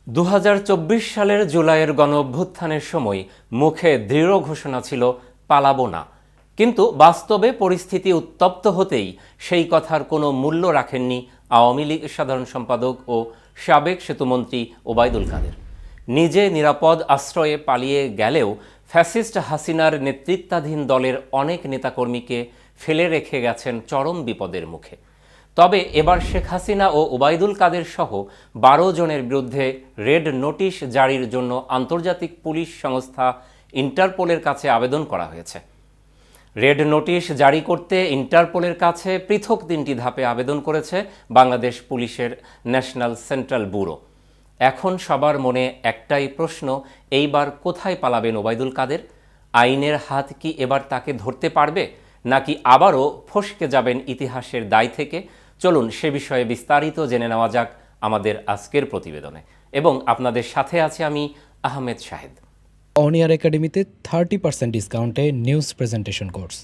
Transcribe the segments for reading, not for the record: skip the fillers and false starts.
2024 সালের জুলাইয়ের গণঅভ্যুত্থানের সময় মুখে দৃঢ় ঘোষণা ছিল পালাবো না, কিন্তু বাস্তবে পরিস্থিতি উত্তপ্ত হতেই সেই কথার কোনো মূল্য রাখেননি আওয়ামী লীগ সাধারণ সম্পাদক ও সাবেক সেতুমন্ত্রী ওবায়দুল কাদের। নিজে নিরাপদ আশ্রয়ে পালিয়ে গেলেও ফ্যাসিস্ট হাসিনার নেতৃত্বাধীন দলের অনেক নেতাকর্মীকে ফেলে রেখে গেছেন চরম বিপদের মুখে। তবে এবার শেখ হাসিনা ও ওবায়দুল কাদের সহ 12 জনের বিরুদ্ধে রেড নোটিশ জারির জন্য আন্তর্জাতিক পুলিশ সংস্থা ইন্টারপোলের কাছে আবেদন করা হয়েছে। রেড নোটিশ জারি করতে ইন্টারপোলের কাছে পৃথক 3টি ধাপে আবেদন করেছে বাংলাদেশ পুলিশের ন্যাশনাল সেন্ট্রাল ব্যুরো। এখন সবার মনে একটাই প্রশ্ন, এইবার কোথায় পালাবেন ওবায়দুল কাদের? আইনের হাত কি এবার তাকে ধরতে পারবে, নাকি আবারও ফসকে যাবেন ইতিহাসের দায় থেকে? চলুন সে বিষয়ে বিস্তারিত জেনে নেওয়া যাক আমাদের আজকের প্রতিবেদনে, এবং আপনাদের সাথে আছে আমি আহমেদ শাহেদ। অন এয়ার একাডেমিতে 30% ডিসকাউন্টে news presentation course.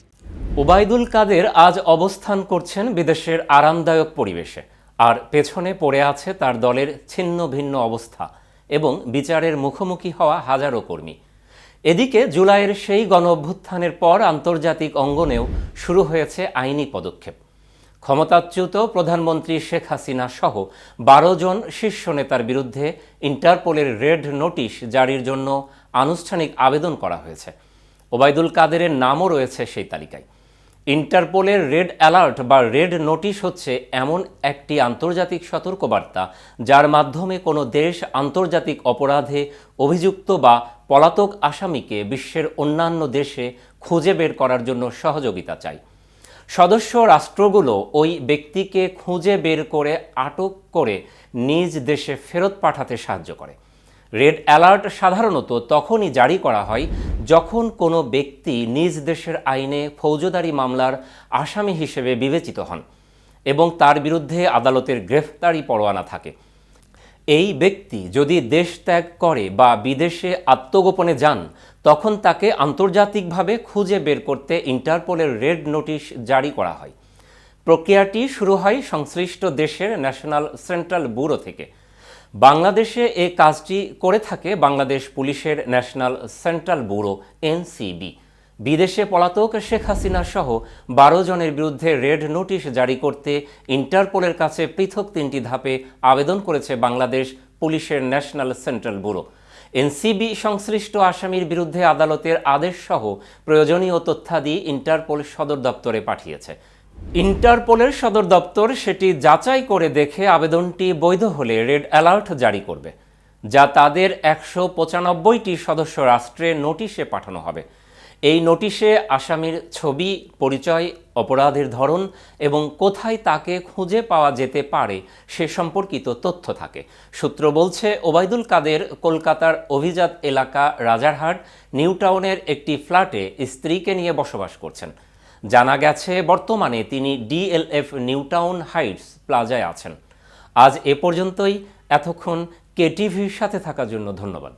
Obaidul Quader আজ অবস্থান করছেন বিদেশের আরামদায়ক পরিবেশে, আর পেছনে পড়ে আছে তার দলের ছিন্ন ভিন্ন অবস্থা এবং বিচারের মুখোমুখি হওয়া হাজারো কর্মী। এদিকে জুলাইয়ের সেই গণঅভ্যুত্থানের পর আন্তর্জাতিক অঙ্গনেও শুরু হয়েছে আইনি পদক্ষেপ। ক্ষমতাচ্যুত প্রধানমন্ত্রী শেখ হাসিনা সহ 12 জন শীর্ষ নেতার বিরুদ্ধে ইন্টারপোলের রেড নোটিশ জারির জন্য আনুষ্ঠানিক আবেদন করা হয়েছে। ওবায়দুল কাদেরের নামও রয়েছে সেই তালিকায়। ইন্টারপোলের রেড অ্যালার্ট বা রেড নোটিশ হচ্ছে এমন একটি আন্তর্জাতিক সতর্কবার্তা যার মাধ্যমে কোনো দেশ আন্তর্জাতিক অপরাধে অভিযুক্ত বা পলাতক আসামিকে বিশ্বের অন্যান্য দেশে খুঁজে বের করার জন্য সহযোগিতা চায়। সদস্য রাষ্ট্রগুলো ওই ব্যক্তিকে খুঁজে বের করে আটক করে নিজ দেশে ফেরত পাঠাতে সাহায্য করে। রেড অ্যালার্ট সাধারণত তখনই জারি করা হয় যখন কোনো ব্যক্তি নিজ দেশের আইনে ফৌজদারি মামলার আসামি হিসেবে বিবেচিত হন এবং তার বিরুদ্ধে আদালতের গ্রেফতারি পরোয়ানা থাকে। এই ব্যক্তি যদি দেশ ত্যাগ করে বা বিদেশে আত্মগোপনে যান, তখন তাকে আন্তর্জাতিকভাবে খুঁজে বের করতে ইন্টারপোলের রেড নোটিশ জারি করা হয়। প্রক্রিয়াটি শুরু হয় সংশ্লিষ্ট দেশের ন্যাশনাল সেন্ট্রাল ব্যুরো থেকে। বাংলাদেশে এ কাজটি করে থাকে বাংলাদেশ পুলিশের ন্যাশনাল সেন্ট্রাল ব্যুরো এনসিবি। বিদেশে পলাতক শেখ হাসিনা সহ 12 জনের বিরুদ্ধে রেড নোটিশ জারি করতে ইন্টারপোলের কাছে পৃথক 3টি ধাপে আবেদন করেছে বাংলাদেশ পুলিশের ন্যাশনাল সেন্ট্রাল ব্যুরো। এনসিবি সংশ্লিষ্ট আসামির বিরুদ্ধে আদালতের আদেশ সহ প্রয়োজনীয় তথ্যাদি ইন্টারপোল সদর দপ্তরে পাঠিয়েছে। ইন্টারপোলের সদর দপ্তর সেটি যাচাই করে দেখে আবেদনটি বৈধ হলে রেড অ্যালার্ট জারি করবে, যা তাদের 195টি সদস্য রাষ্ট্রে নোটিশে পাঠানো হবে। এই নোটিশে আসামির ছবি, পরিচয়, অপরাধের ধরন এবং কোথায় তাকে খুঁজে পাওয়া যেতে পারে সে সম্পর্কিত তথ্য থাকে। সূত্র বলছে, ওবায়দুল কাদের কলকাতার অভিজাত এলাকা রাজারহাট নিউ টাউনের একটি ফ্ল্যাটে স্ত্রীকে নিয়ে বসবাস করছেন। জানা গেছে বর্তমানে তিনি ডিএলএফ নিউ টাউন হাইটস প্লাজায় আছেন। আজ এ পর্যন্তই। এতক্ষণ কেটিভির সাথে থাকার জন্য ধন্যবাদ।